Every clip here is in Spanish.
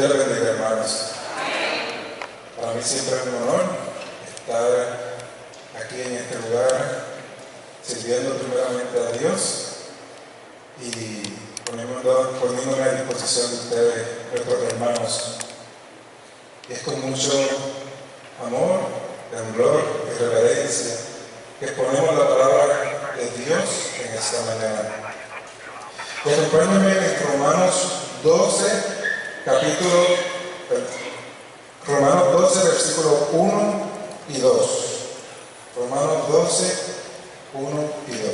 Dios les bendiga, hermanos. Para mí siempre es un honor estar aquí en este lugar, sirviendo primeramente a Dios y poniéndome a disposición de ustedes, nuestros hermanos. Y es con mucho amor, temblor y reverencia que exponemos la palabra de Dios en esta mañana. Y acompáñenme en Romanos 12, versículos 1 y 2. Romanos 12, 1 y 2.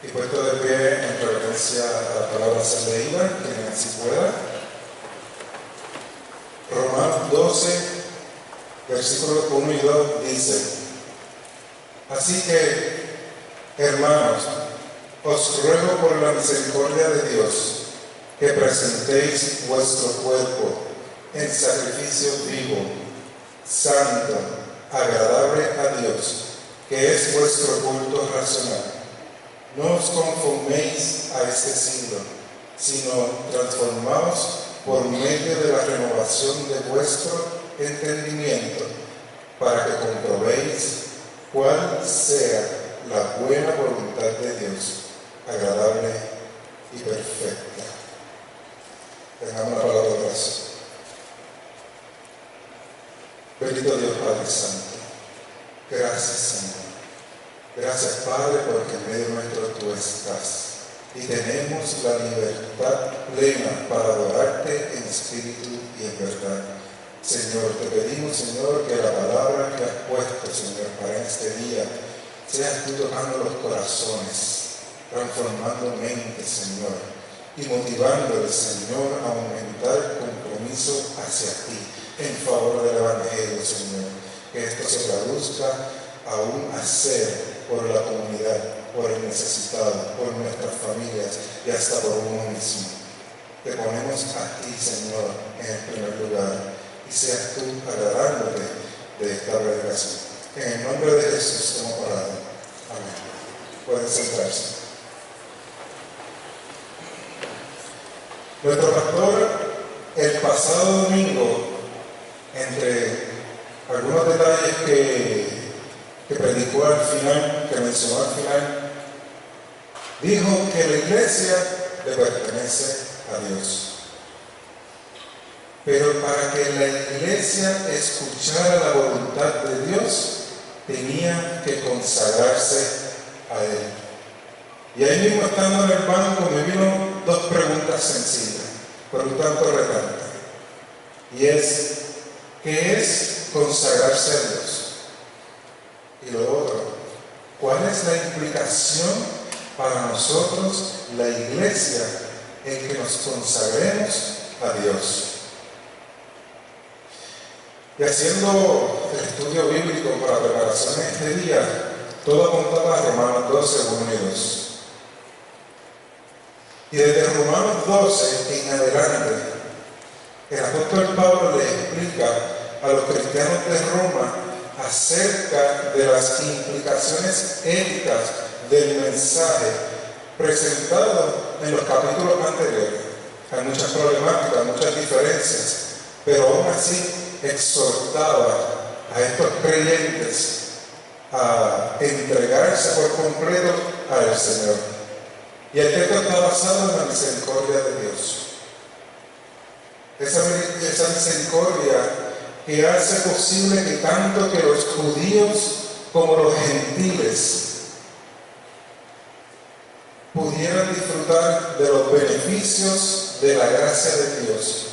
Y puesto de pie en reverencia a la palabra ser leída, quien así pueda. Romanos 12, versículos 1 y 2 dice: así que, hermanos, os ruego por la misericordia de Dios que presentéis vuestro cuerpo en sacrificio vivo, santo, agradable a Dios, que es vuestro culto racional. No os conforméis a este siglo, sino transformaos por medio de la renovación de vuestro entendimiento, para que comprobéis cuál sea la buena voluntad de Dios, agradable y perfecta. Tengamos la palabra de oración. Bendito Dios Padre Santo, gracias Señor. Gracias Padre, porque en medio nuestro tú estás y tenemos la libertad plena para adorarte en espíritu y en verdad. Señor, te pedimos, Señor, que la palabra que has puesto, Señor, para este día, seas tú tocando los corazones, transformando mentes, Señor, y motivándoles, Señor, a aumentar compromiso hacia ti, en favor del Evangelio, Señor. Que esto se traduzca a un hacer por la comunidad, por el necesitado, por nuestras familias y hasta por uno mismo. Te ponemos a ti, Señor, en el primer lugar, y seas tú agradándote de esta predicación. En el nombre de Jesús hemos orado. Amén. Pueden sentarse. Nuestro pastor, el pasado domingo, entre algunos detalles que predicó al final, que mencionó al final, dijo que la iglesia le pertenece a Dios. Pero para que la iglesia escuchara la voluntad de Dios, tenía que consagrarse a Él. Y ahí mismo, estando en el banco, me vino dos preguntas sencillas, pero un tanto retantes. Y es, ¿qué es consagrarse a Dios? Y lo otro, ¿cuál es la implicación para nosotros, la iglesia, en que nos consagremos a Dios? Y haciendo el estudio bíblico para preparación de este día, todo apuntaba a Romanos 12, 1 y 2. Y desde Romanos 12 en adelante, el apóstol Pablo le explica a los cristianos de Roma acerca de las implicaciones éticas del mensaje presentado en los capítulos anteriores. Hay muchas problemáticas, muchas diferencias, pero aún así exhortaba a estos creyentes a entregarse por completo al Señor. Y el texto está basado en la misericordia de Dios. Esa misericordia que hace posible que tanto que los judíos como los gentiles pudieran disfrutar de los beneficios de la gracia de Dios,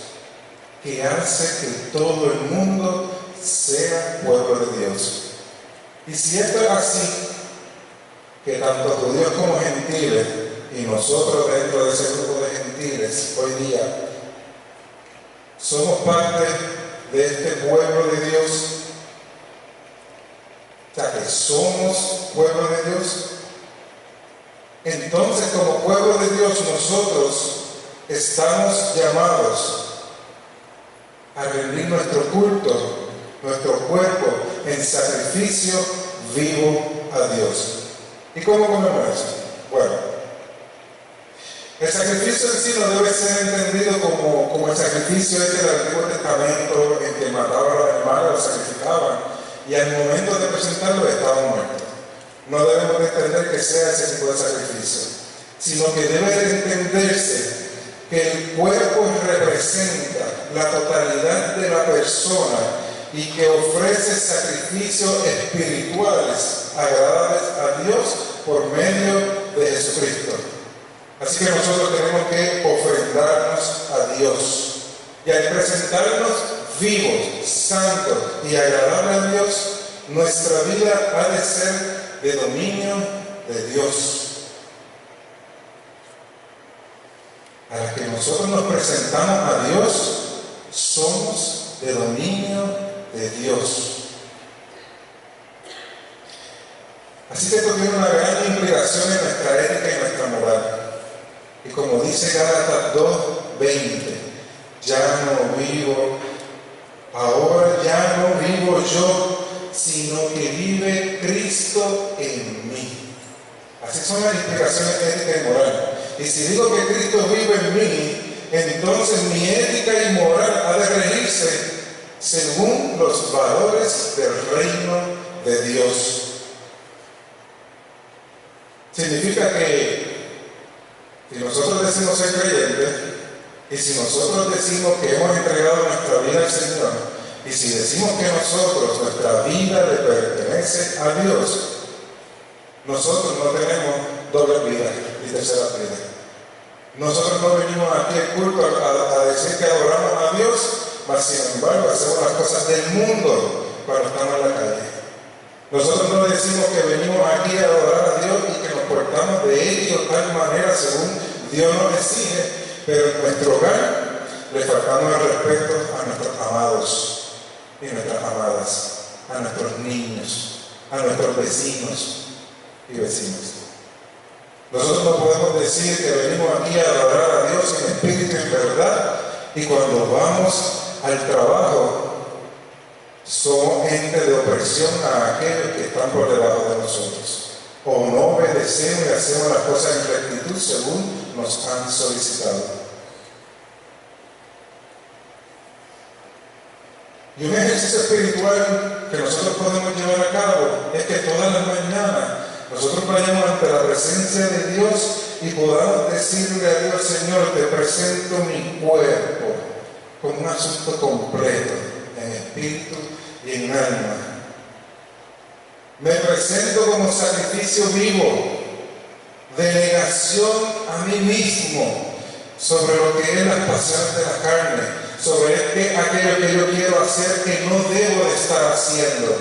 que hace que todo el mundo sea pueblo de Dios. Y si esto es así, que tanto judíos como gentiles, y nosotros dentro de ese grupo de gentiles hoy día, somos parte de este pueblo de Dios, o sea que somos pueblo de Dios, entonces como pueblo de Dios nosotros estamos llamados a rendir nuestro culto, nuestro cuerpo en sacrificio vivo a Dios. ¿Y cómo comemos eso? Bueno, el sacrificio en sí no debe ser entendido como el sacrificio del Antiguo Testamento, en que mataban a los animales, los sacrificaban, y al momento de presentarlo estaban muertos. No debemos de entender que sea ese tipo de sacrificio, sino que debe de entenderse que el cuerpo representa la totalidad de la persona y que ofrece sacrificios espirituales agradables a Dios por medio de Jesucristo. Así que nosotros tenemos que ofrendarnos a Dios. Y al presentarnos vivos, santos y agradables a Dios, nuestra vida ha de ser de dominio de Dios. A la que nosotros nos presentamos a Dios, somos de dominio de Dios. Así que esto tiene una gran implicación en nuestra ética y nuestra moral. Y como dice Gálatas 2:20, ahora ya no vivo yo, sino que vive Cristo en mí. Así son las implicaciones éticas y moral. Y si digo que Cristo vive en mí, entonces mi ética y moral ha de regirse según los valores del reino de Dios. Significa que si nosotros decimos ser creyentes, y si nosotros decimos que hemos entregado nuestra vida al Señor, y si decimos que nuestra vida le pertenece a Dios, nosotros no tenemos doble vida y tercera vida. Nosotros no venimos aquí al culto a decir que adoramos a Dios, mas sin embargo hacemos las cosas del mundo cuando estamos en la calle. Nosotros no decimos que venimos aquí a adorar a Dios y que nos portamos de Él de tal manera según Dios nos exige, pero en nuestro hogar le faltamos el respeto a nuestros amados y nuestras amadas, a nuestros niños, a nuestros vecinos y vecinas. Nosotros no podemos decir que venimos aquí a adorar a Dios en espíritu y en verdad, y cuando vamos al trabajo somos gente de opresión a aquellos que están por debajo de nosotros, o no obedecemos y hacemos las cosas en rectitud según nos han solicitado. Y un ejercicio espiritual que nosotros podemos llevar a cabo es que todas las mañanas nosotros vayamos ante la presencia de Dios y podamos decirle a Dios: Señor, te presento mi cuerpo como un asunto completo, en espíritu y en alma. Me presento como sacrificio vivo, de negación a mí mismo sobre lo que es las pasiones de la carne, sobre aquello que yo quiero hacer que no debo de estar haciendo,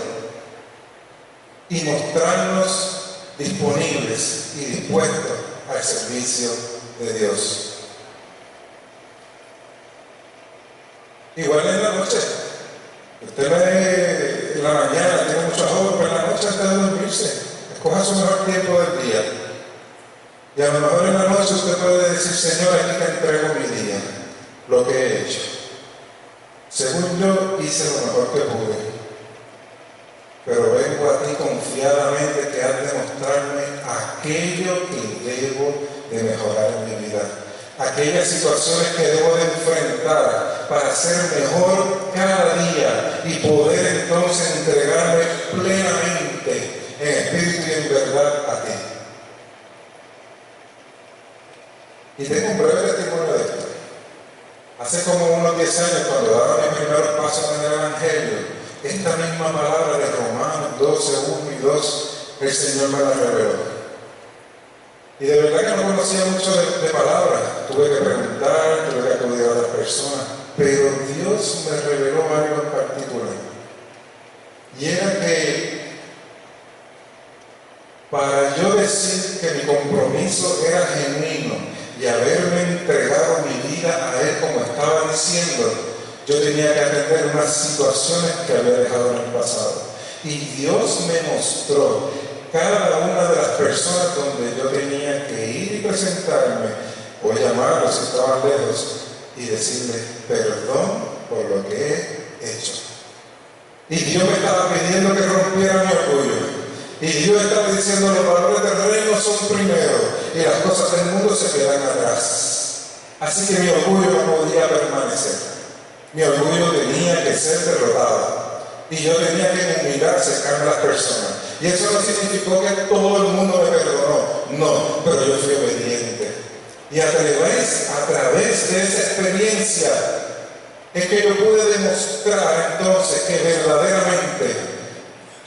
y mostrarnos disponibles y dispuestos al servicio de Dios. Igual en la noche, usted ve en la mañana, tiene muchos jóvenes, pero en la noche antes de dormirse, escoja su mejor tiempo del día. Y a lo mejor en la noche usted puede decir: Señor, aquí te entrego mi día, lo que he hecho. Según yo, hice lo mejor que pude, pero vengo a ti confiadamente que has de mostrarme aquello que debo de mejorar en mi vida, aquellas situaciones que debo de enfrentar para ser mejor cada día y poder entonces entregarme plenamente en espíritu y en verdad a ti. Y tengo un breve testimonio de esto. Hace como unos 10 años, cuando daba mis primeros pasos en el Evangelio, esta misma palabra de Romanos 12, 1 y 2, el Señor me la reveló. Y de verdad que no conocía mucho de palabras. Tuve que preguntar, tuve que acudir a otras personas, pero Dios me reveló algo en particular. Y era que para yo decir que mi compromiso era genuino y haberme entregado mi vida a Él como estaba diciendo, yo tenía que atender unas situaciones que había dejado en el pasado. Y Dios me mostró cada una de las personas donde yo tenía que ir y presentarme, o llamarlos si estaban lejos, y decirle: perdón por lo que he hecho. Y Dios me estaba pidiendo que rompiera mi orgullo. Y Dios estaba diciendo: los valores del reino son primero y las cosas del mundo se quedan atrás. Así que mi orgullo no podía permanecer. Mi orgullo tenía que ser derrotado. Y yo tenía que humillar cercano a las personas. Y eso no significó que todo el mundo me perdonó. No, pero yo fui obediente. Y a través de esa experiencia es que yo pude demostrar entonces que verdaderamente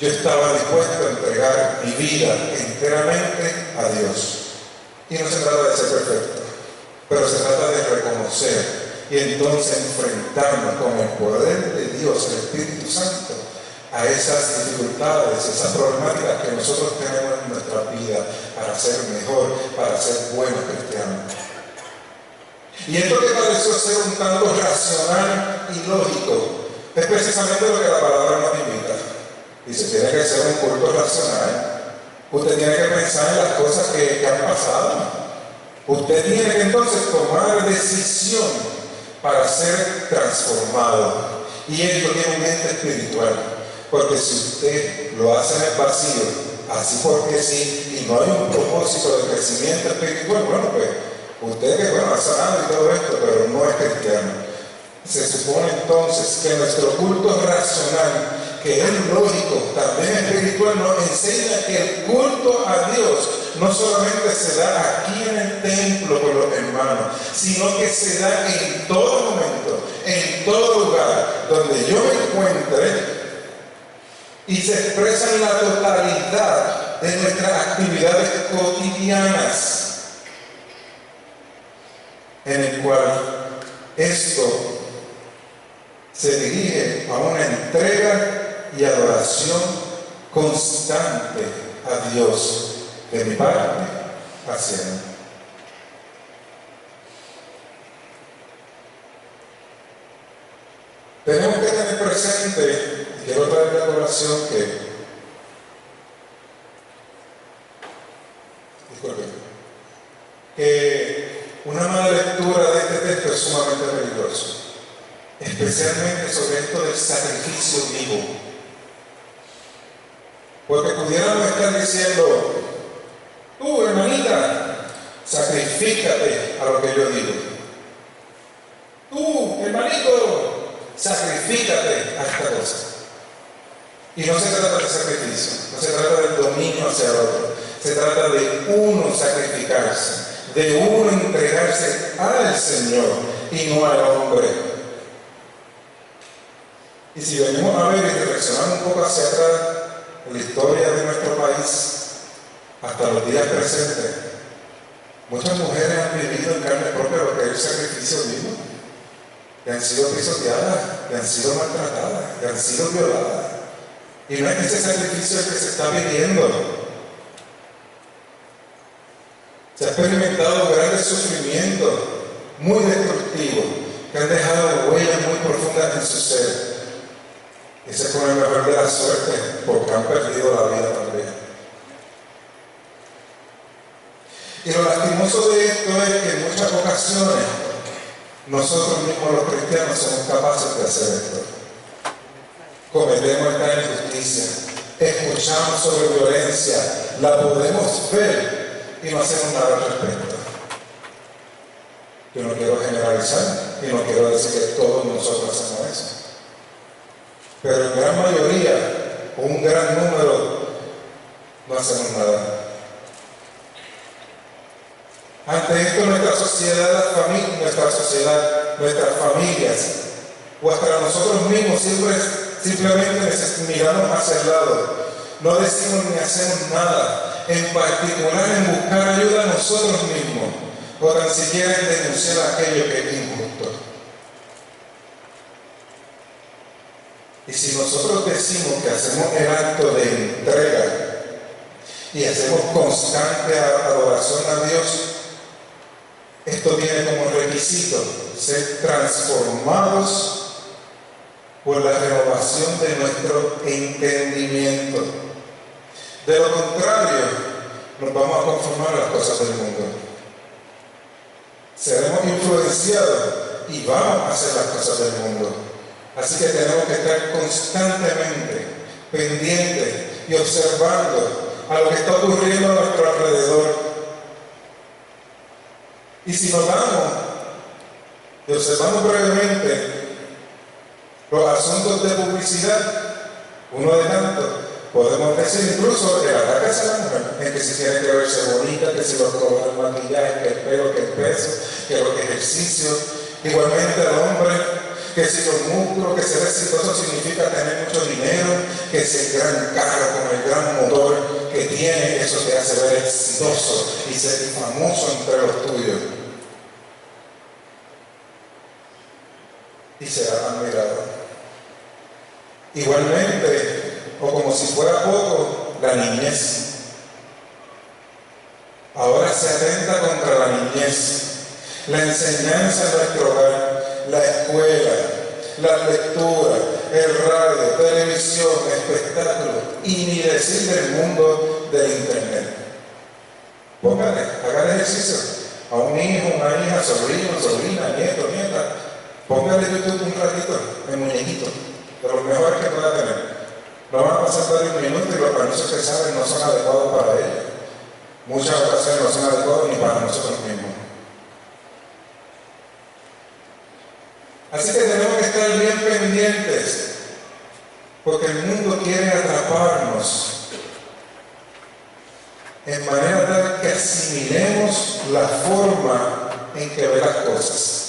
yo estaba dispuesto a entregar mi vida enteramente a Dios. Y no se trata de ser perfecto, pero se trata de reconocer y entonces enfrentarnos con el poder de Dios, el Espíritu Santo, a esas dificultades, esas problemáticas que nosotros tenemos en nuestra vida para ser mejor, para ser buenos cristianos. Y esto que pareció ser un tanto racional y lógico es precisamente lo que la palabra nos invita. Dice: tiene que ser un culto racional. Usted tiene que pensar en las cosas que han pasado. Usted tiene que entonces tomar decisión para ser transformado. Y esto tiene un ente espiritual. Porque si usted lo hace en el vacío, así porque sí, y no hay un propósito de crecimiento espiritual, bueno, pues usted que ha sanado y todo esto, pero no es cristiano. Se supone entonces que nuestro culto racional, que es lógico, también espiritual, nos enseña que el culto a Dios no solamente se da aquí en el templo con los hermanos, sino que se da en todo momento, en todo lugar donde yo me encuentre, y se expresa en la totalidad de nuestras actividades cotidianas, en el cual esto se dirige a una entrega y adoración constante a Dios, de mi parte hacia Él. Tenemos que tener presente, y quiero traer la colación que una mala lectura de este texto es sumamente peligroso, especialmente sobre esto del sacrificio vivo. Porque pudiéramos estar diciendo: tú, hermanita, sacrifícate a lo que yo digo. Tú, hermanito, sacrifícate a esta cosa. Y no se trata de sacrificio, no se trata del dominio hacia el otro, se trata de uno sacrificarse, de uno entregarse al Señor y no al hombre. Y si venimos a ver y reflexionar un poco hacia atrás en la historia de nuestro país, hasta los días presentes, muchas mujeres han vivido en carne propia lo que es el sacrificio vivo, que han sido pisoteadas, que han sido maltratadas, que han sido violadas. Y no es ese sacrificio el que se está viviendo. Se ha experimentado grandes sufrimientos muy destructivos que han dejado huellas muy profundas en su ser. Ese es con el mejor de la suerte, porque han perdido la vida también. Y lo lastimoso de esto es que en muchas ocasiones nosotros mismos los cristianos somos capaces de hacer esto. Cometemos esta injusticia, escuchamos sobre violencia, la podemos ver y no hacemos nada al respecto. Yo no quiero generalizar y no quiero decir que todos nosotros hacemos eso, pero en gran mayoría o un gran número no hacemos nada. Ante esto, nuestra sociedad, nuestras familias o hasta nosotros mismos simplemente miramos hacia el lado, no decimos ni hacemos nada, en particular en buscar ayuda a nosotros mismos o tan siquiera en denunciar aquello que es injusto. Y si nosotros decimos que hacemos el acto de entrega y hacemos constante adoración a Dios, esto tiene como requisito ser transformados por la renovación de nuestro entendimiento. De lo contrario, nos vamos a conformar a las cosas del mundo. Seremos influenciados y vamos a hacer las cosas del mundo. Así que tenemos que estar constantemente pendientes y observando a lo que está ocurriendo a nuestro alrededor. Y si notamos y observamos brevemente los asuntos de publicidad, uno de tantos, podemos decir incluso el ataque hacia la mujer, en que si tiene que verse bonita, que si los colores, el maquillaje, que el pelo, que el peso, que los ejercicios, igualmente al hombre, que si los músculos, que ser exitoso significa tener mucho dinero, que si el gran carro con el gran motor que tiene, eso te hace ver exitoso y ser famoso entre los tuyos. Y será admirado. Igualmente, o como si fuera poco, la niñez. Ahora se atenta contra la niñez, la enseñanza en nuestro hogar, la escuela, la lectura, el radio, televisión, espectáculos, y ni decir del mundo del internet. Póngale, haga ejercicio a un hijo, una hija, sobrino, sobrina, nieto, nieta. Póngale YouTube un ratito, el muñequito, de los mejores que pueda tener. No van a pasar varios minutos y los anuncios que saben no son adecuados para ellos. Muchas ocasiones no son adecuados ni para nosotros mismos. Así que tenemos que estar bien pendientes, porque el mundo quiere atraparnos en manera tal que asimilemos la forma en que ve las cosas,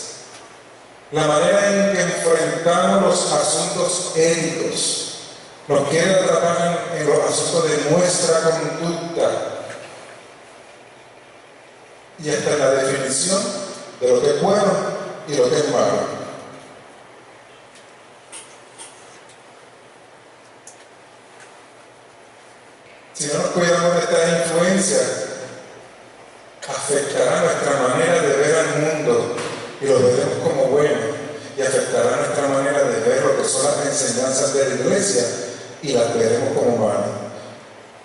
la manera en que enfrentamos los asuntos éticos. Nos quiere atrapar en los asuntos de nuestra conducta y hasta en la definición de lo que es bueno y lo que es malo. Si no nos cuidamos de estas influencias, afectará nuestra manera de ver al mundo y lo veremos como bueno, y afectará nuestra manera de ver lo que son las enseñanzas de la iglesia y las veremos como malas.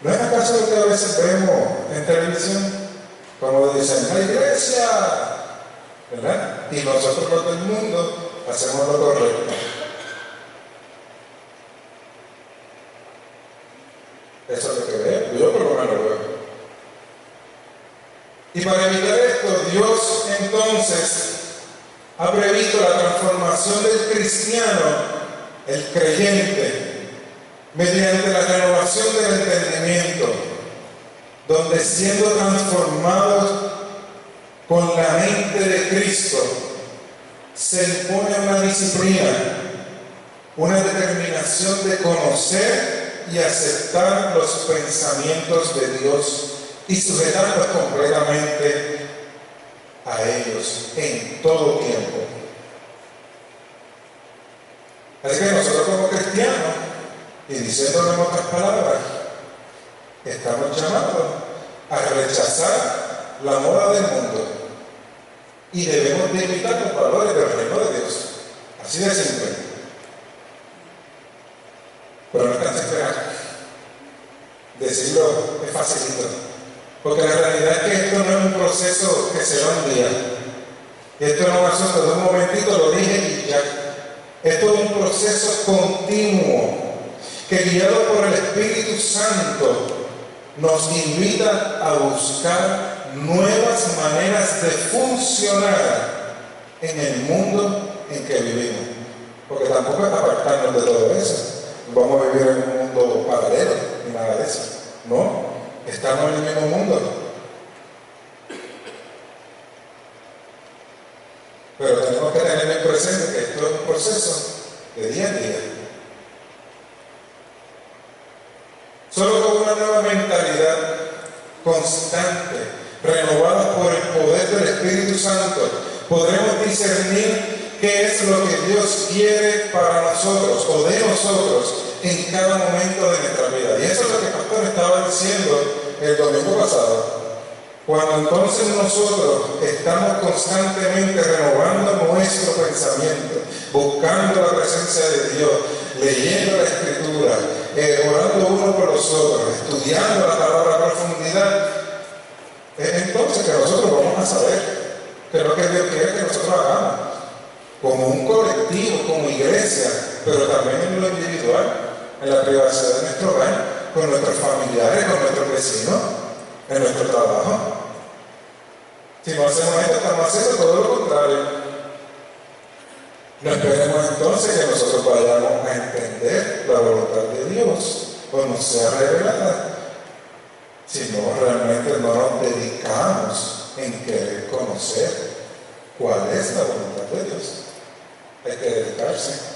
¿No es acaso lo que a veces vemos en televisión? Como dicen, la iglesia, ¿verdad? Y nosotros los del mundo hacemos lo correcto. Eso es lo que veo, yo por lo menos lo veo. Y para evitar esto, Dios entonces ha previsto la transformación del cristiano, el creyente, mediante la renovación del entendimiento, donde siendo transformados con la mente de Cristo, se impone una disciplina, una determinación de conocer y aceptar los pensamientos de Dios y sujetarnos completamente a ellos en todo tiempo. Así que nosotros como cristianos, y diciéndolo en otras palabras, estamos llamados a rechazar la moda del mundo y debemos de imitar los valores del reino de Dios. Así de simple. Pero no es tan simple. Decirlo es facilito. Porque la realidad es que esto no es un proceso que se da un día. Esto no es un asunto de un momentito, lo dije y ya. Esto es un proceso continuo que, guiado por el Espíritu Santo, nos invita a buscar nuevas maneras de funcionar en el mundo en que vivimos. Porque tampoco es apartarnos de todo eso. Vamos a vivir en un mundo paralelo ni nada de eso. No, estamos en el mismo mundo. Pero tenemos que tener en presente que esto es un proceso de día en día. Solo con una nueva mentalidad constante, renovada por el poder del Espíritu Santo, podremos discernir qué es lo que Dios quiere para nosotros o de nosotros en cada momento de nuestra vida. Y eso es lo que el pastor estaba diciendo el domingo pasado. Cuando entonces nosotros estamos constantemente renovando nuestro pensamiento, buscando la presencia de Dios, leyendo la Escritura, orando uno por los otros, estudiando la palabra a profundidad, es entonces que nosotros vamos a saber que es lo que Dios quiere que nosotros hagamos, como un colectivo, como iglesia, pero también en lo individual, en la privacidad de nuestro hogar, con nuestros familiares, con nuestros vecinos, en nuestro trabajo. Si no hacemos esto, estamos haciendo todo lo contrario. No esperemos entonces que nosotros vayamos a entender la voluntad de Dios o nos sea revelada, sino realmente no nos dedicamos en querer conocer cuál es la voluntad de Dios. Hay que dedicarse.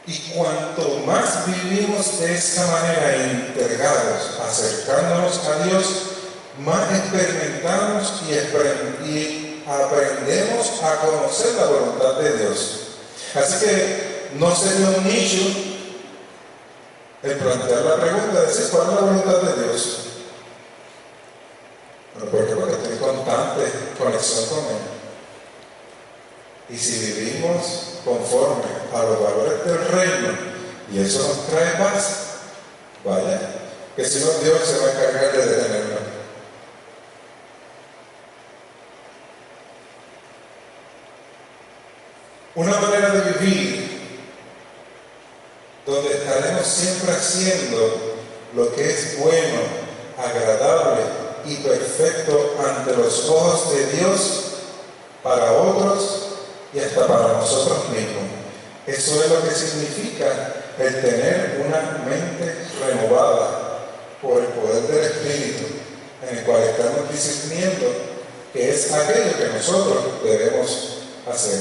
Y cuanto más vivimos de esta manera, entregados, acercándonos a Dios, más experimentamos y aprendemos a conocer la voluntad de Dios. Así que no sería un nicho el plantear la pregunta de decir cuál es la voluntad de Dios. Bueno, ¿por qué? Porque estoy en constante conexión con Él. Y si vivimos conforme a los valores del reino y eso nos trae paz, vaya, que si no, Dios se va a encargar de detenernos. Una manera de vivir donde estaremos siempre haciendo lo que es bueno, agradable y perfecto ante los ojos de Dios para otros y hasta para nosotros mismos. Eso es lo que significa el tener una mente renovada por el poder del Espíritu, en el cual estamos discerniendo que es aquello que nosotros debemos hacer.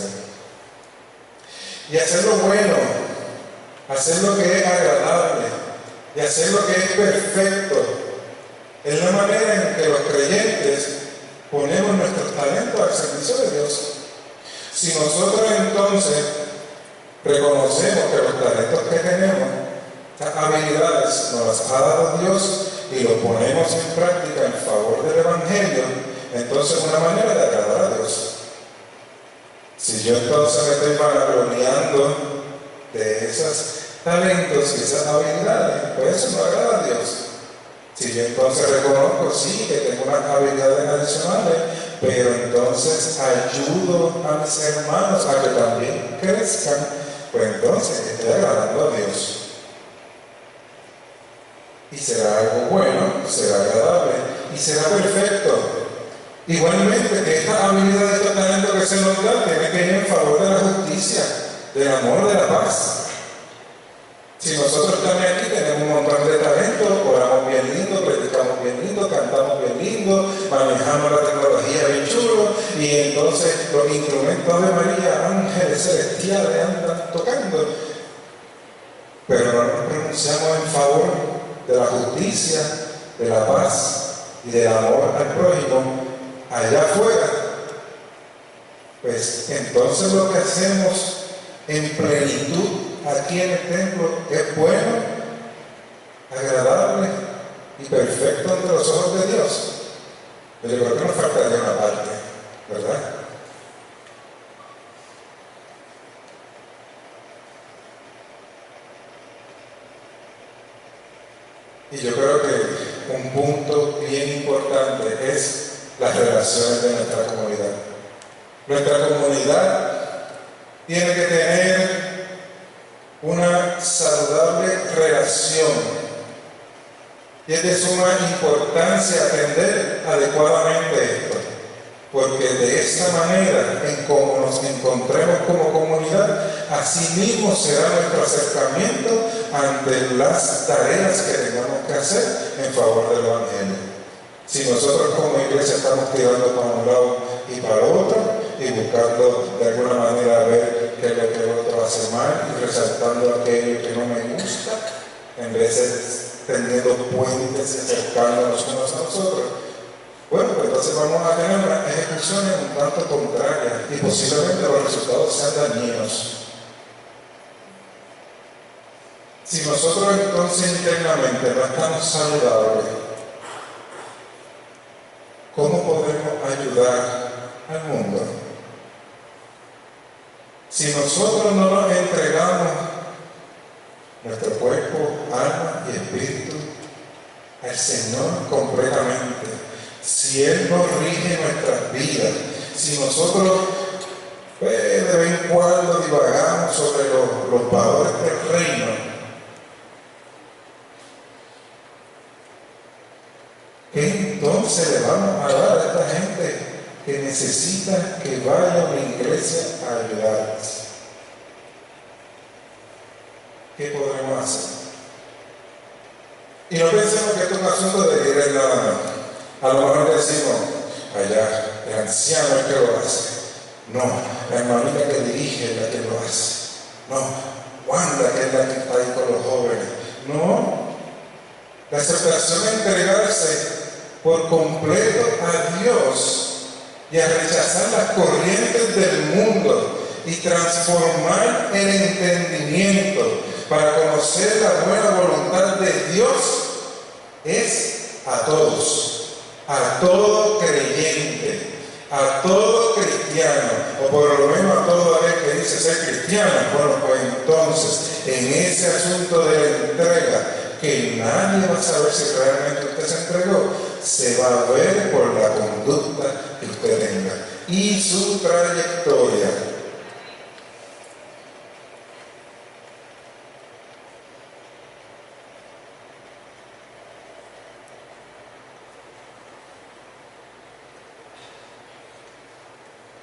Y hacer lo bueno, hacer lo que es agradable y hacer lo que es perfecto es la manera en que los creyentes ponemos nuestros talentos al servicio de Dios. Si nosotros entonces reconocemos que los talentos que tenemos, las habilidades nos las ha dado Dios y los ponemos en práctica en favor del Evangelio, entonces es una manera de agradar a Dios. Si yo entonces me estoy vanagloriando de esos talentos y esas habilidades, pues eso no agrada a Dios. Si yo entonces reconozco, sí, que tengo unas habilidades adicionales, pero entonces ayudo a mis hermanos a que también crezcan, pues entonces estoy agradando a Dios. Y será algo bueno, será agradable y será perfecto. Igualmente, que esta habilidad, estos talentos que se nos da, tiene que ir en favor de la justicia, del amor, de la paz. Si nosotros también aquí tenemos un montón de talentos, oramos bien lindo, predicamos bien lindo, cantamos bien lindo, manejamos la tecnología bien chulo, y entonces los instrumentos de María, ángeles celestiales, andan tocando, pero no nos pronunciamos en favor de la justicia, de la paz y del amor al prójimo allá afuera, pues entonces lo que hacemos en plenitud aquí en el templo es bueno, agradable y perfecto ante los ojos de Dios. Pero yo creo que nos faltaría una parte, ¿verdad? Y yo creo que un punto bien importante es las relaciones de nuestra comunidad. Nuestra comunidad tiene que tener una saludable relación y es de suma importancia atender adecuadamente esto, porque de esta manera, en cómo nos encontremos como comunidad, así mismo será nuestro acercamiento ante las tareas que tengamos que hacer en favor del Evangelio. Si nosotros como iglesia estamos tirando para un lado y para el otro y buscando de alguna manera ver qué es lo que el otro hace mal y resaltando aquello que no me gusta, en vez de tendiendo puentes y acercándonos unos a nosotros, bueno, pues entonces vamos a tener unas ejecuciones un tanto contrarias y posiblemente los resultados sean dañinos. Si nosotros entonces internamente no estamos saludables, ¿cómo podemos ayudar al mundo? Si nosotros no nos entregamos nuestro cuerpo, alma y espíritu al Señor completamente, si Él nos rige nuestras vidas, si nosotros de vez en cuando divagamos sobre los valores del reino, ¿qué entonces le vamos a dar a esta gente que necesita que vaya a una iglesia a ayudarles? ¿Qué podremos hacer? Y no pensemos que esto es un asunto de ir en nada más. A lo mejor decimos, allá, el anciano es que lo hace. No, la hermanita que dirige es la que lo hace. No, Wanda que es la que está ahí con los jóvenes. No, la aceptación es entregarse por completo a Dios y a rechazar las corrientes del mundo y transformar el entendimiento para conocer la buena voluntad de Dios es a todos, a todo creyente, a todo cristiano, o por lo menos a todo aquel que dice ser cristiano. Bueno, pues entonces, en ese asunto de la entrega, que nadie va a saber si realmente usted se entregó, se va a ver por la conducta que usted tenga y su trayectoria.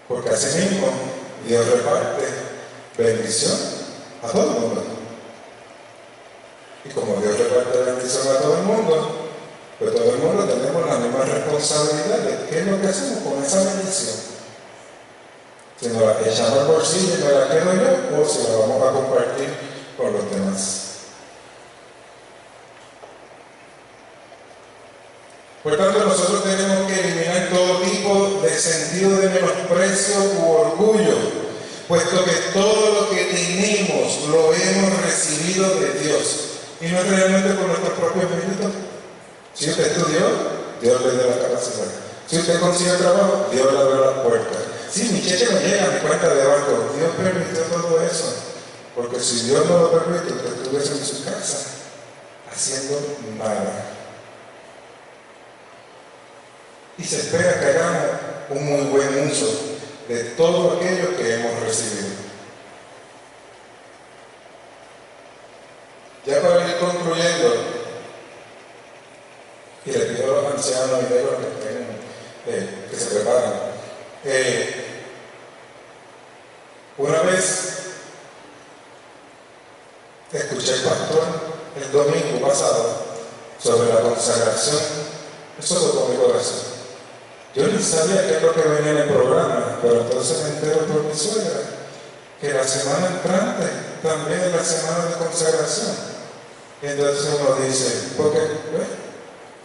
Porque así mismo Dios reparte bendición a todo el mundo. Y como Dios reparte bendición a todo el mundo, pues todo el mundo tenemos la misma responsabilidad de qué es lo que hacemos con esa bendición. Si nos la echamos al bolsillo y me la quedo yo, o si la vamos a compartir con los demás. Por tanto, nosotros tenemos que eliminar todo tipo de sentido de menosprecio u orgullo, puesto que todo lo que tenemos lo hemos recibido de Dios, y no es realmente por nuestros propios méritos. Si usted estudió, Dios le dio la capacidad. Si usted consigue trabajo, Dios le abre las puertas. Si mi cheque no llega a mi cuenta de banco, Dios permitió todo eso, porque si Dios no lo permite, usted estuviese en su casa haciendo nada. Y se espera que hagamos un muy buen uso de todo aquello que hemos recibido. Ya para ir concluyendo, y le pido a los ancianos y a los que se preparan, una vez escuché al pastor el domingo pasado sobre la consagración. Eso tocó mi corazón. Yo ni sabía qué es lo que venía en el programa, pero entonces me entero por mi suegra que la semana entrante también es la semana de consagración. Y entonces uno dice, ¿por qué?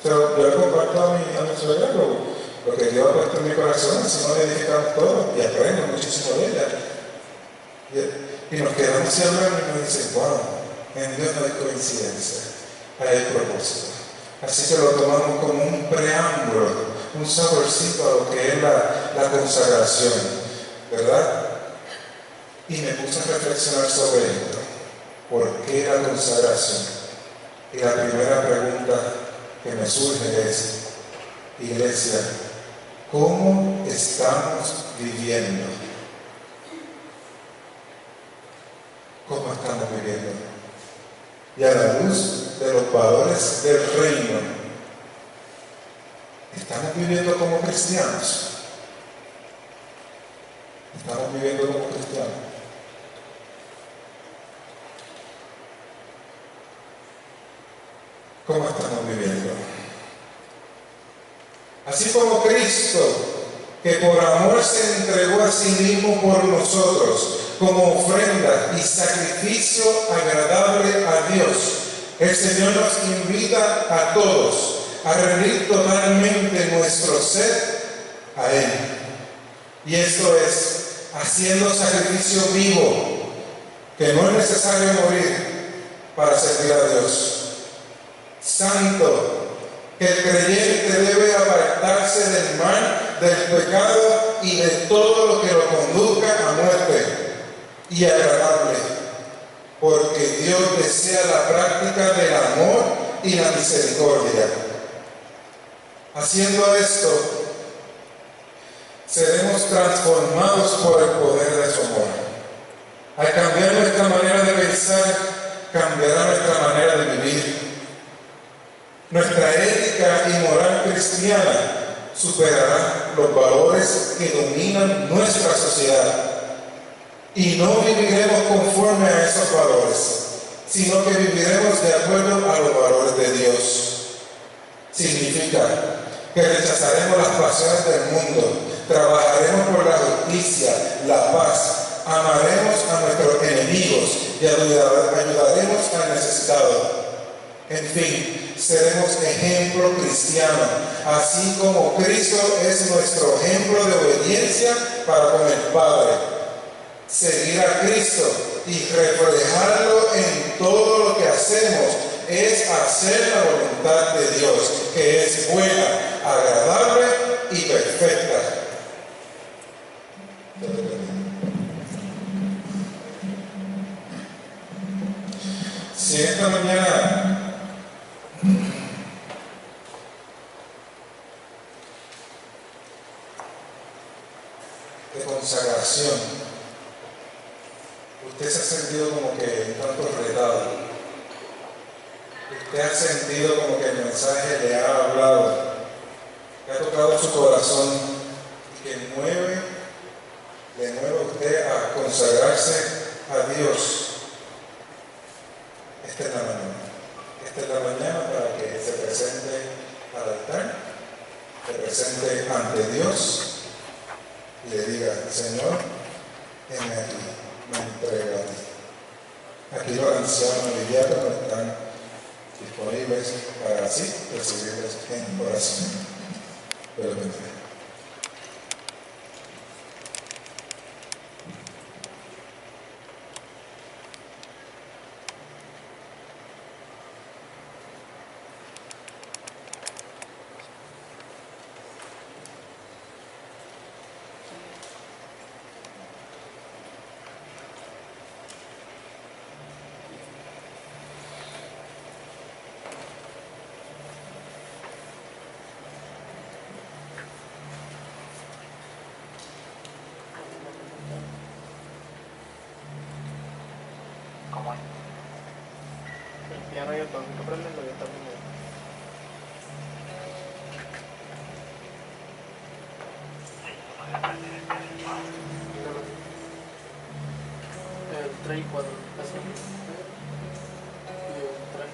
Yo le comparto a mi suegra lo que Dios ha puesto en mi corazón, así nos edificamos todos y aprendo muchísimo de ella. Y nos quedamos así hablando y nos dicen, wow, en Dios no hay coincidencia, hay propósito. Así que lo tomamos como un preámbulo, un saborcito a lo que es la consagración, ¿verdad? Y me puse a reflexionar sobre esto. ¿Por qué la consagración? Y la primera pregunta que me surge es, iglesia, ¿cómo estamos viviendo? ¿Cómo estamos viviendo? Y a la luz de los valores del reino, ¿estamos viviendo como cristianos? ¿Estamos viviendo como cristianos? ¿Cómo estamos viviendo? Así como Cristo, que por amor se entregó a sí mismo por nosotros, como ofrenda y sacrificio agradable a Dios, el Señor nos invita a todos a rendir totalmente nuestro ser a Él. Y esto es haciendo sacrificio vivo, que no es necesario morir para servir a Dios. Santo, que el creyente debe apartarse del mal, del pecado y de todo lo que lo conduzca a muerte, y agradable, porque Dios desea la práctica del amor y la misericordia. Haciendo esto, seremos transformados por el poder de su amor. Al cambiar nuestra manera de pensar, cambiará nuestra manera de vivir. Nuestra ética y moral cristiana superará los valores que dominan nuestra sociedad. Y no viviremos conforme a esos valores, sino que viviremos de acuerdo a los valores de Dios. Significa que rechazaremos las pasiones del mundo, trabajaremos por la justicia, la paz, amaremos a nuestros enemigos y ayudaremos al necesitado. En fin, seremos ejemplo cristiano, así como Cristo es nuestro ejemplo de obediencia para con el Padre. Seguir a Cristo y reflejarlo en todo lo que hacemos es hacer la voluntad de Dios, que es buena, agradable y perfecta. Si esta mañana de consagración usted se ha sentido como que un tanto retado, usted ha sentido como que el mensaje le ha hablado, que ha tocado su corazón y que le mueve a usted a consagrarse a Dios, esta es la mañana. Esta es la mañana para que se presente al altar, se presente ante Dios y le diga: Señor, heme aquí, me entrego a ti. Aquí los ancianos diáconos están disponibles para así recibirles en oración. Dios los bendiga. El piano yo tengo que aprenderlo, yo también. El 3 y 4, así. Y el 3.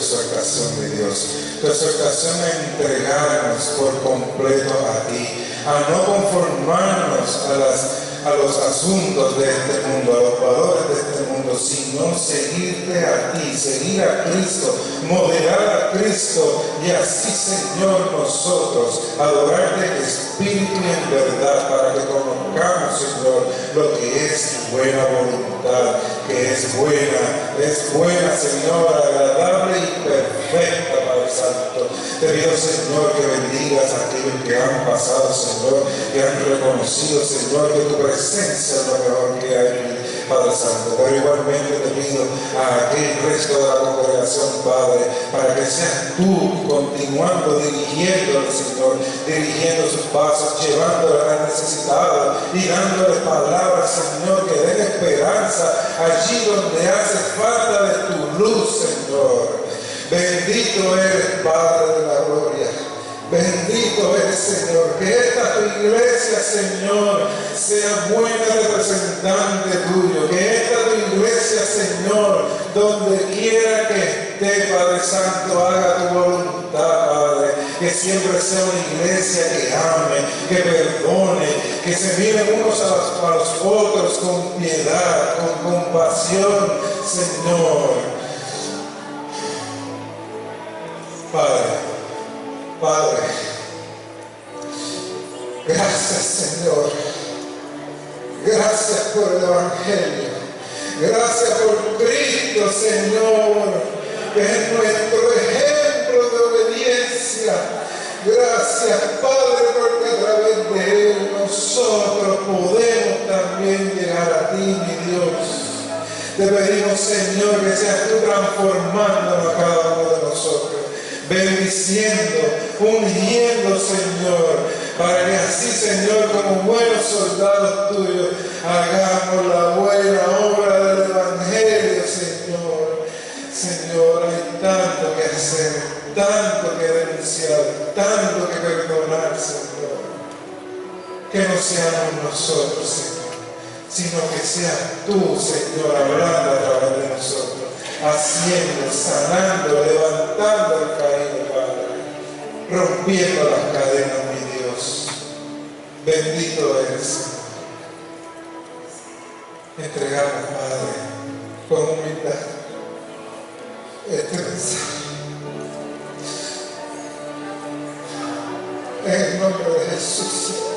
exhortación, mi Dios. Tu exhortación a entregarnos por completo a ti, a no conformarnos a los asuntos de este mundo, a los valores de este mundo, sino seguirte a ti, seguir a Cristo, modelar a Cristo y así, Señor, nosotros adorarte en espíritu y en verdad, para que conozcamos, Señor, lo que es tu buena voluntad, que es buena, Señor, agradable y perfecta, Padre Santo. Te pido, Señor, que bendigas a aquellos que han pasado, Señor, que han reconocido, Señor, que tu presencia es lo mejor que hay, Padre Santo. Pero igualmente te pido a aquel resto de la congregación, Padre, para que seas tú continuando dirigiéndole, Señor, dirigiendo sus pasos, llevándole a las necesitadas y dándole palabras, Señor, que den esperanza allí donde hace falta de tu luz, Señor. Bendito eres, Padre de la gloria. Bendito eres, Señor. Que esta tu iglesia, Señor, sea buena representante tuyo. Que esta tu iglesia, Señor, donde quiera que esté, Padre Santo, haga tu voluntad, Padre. Que siempre sea una iglesia que ame, que perdone, que se miren unos a los otros con piedad, con compasión, Señor. Padre, gracias, Señor. Gracias por el Evangelio. Gracias por Cristo, Señor, que es nuestro ejemplo de obediencia. Gracias, Padre, porque a través de Él nosotros podemos también llegar a ti, mi Dios. Te pedimos, Señor, que seas tú transformándonos a cada uno de nosotros, bendiciendo, ungiendo, Señor, para que así, Señor, como buenos soldados tuyos, hagamos la buena obra del Evangelio, Señor. Señor, hay tanto que hacer, tanto que denunciar, tanto que perdonar, Señor. Que no seamos nosotros, Señor, sino que seas tú, Señor, hablando a través de nosotros, haciendo, sanando, levantando al caído, Padre, rompiendo las cadenas, mi Dios. Bendito eres, Señor. Entregamos, Padre, con humildad este mensaje. En el nombre de Jesús.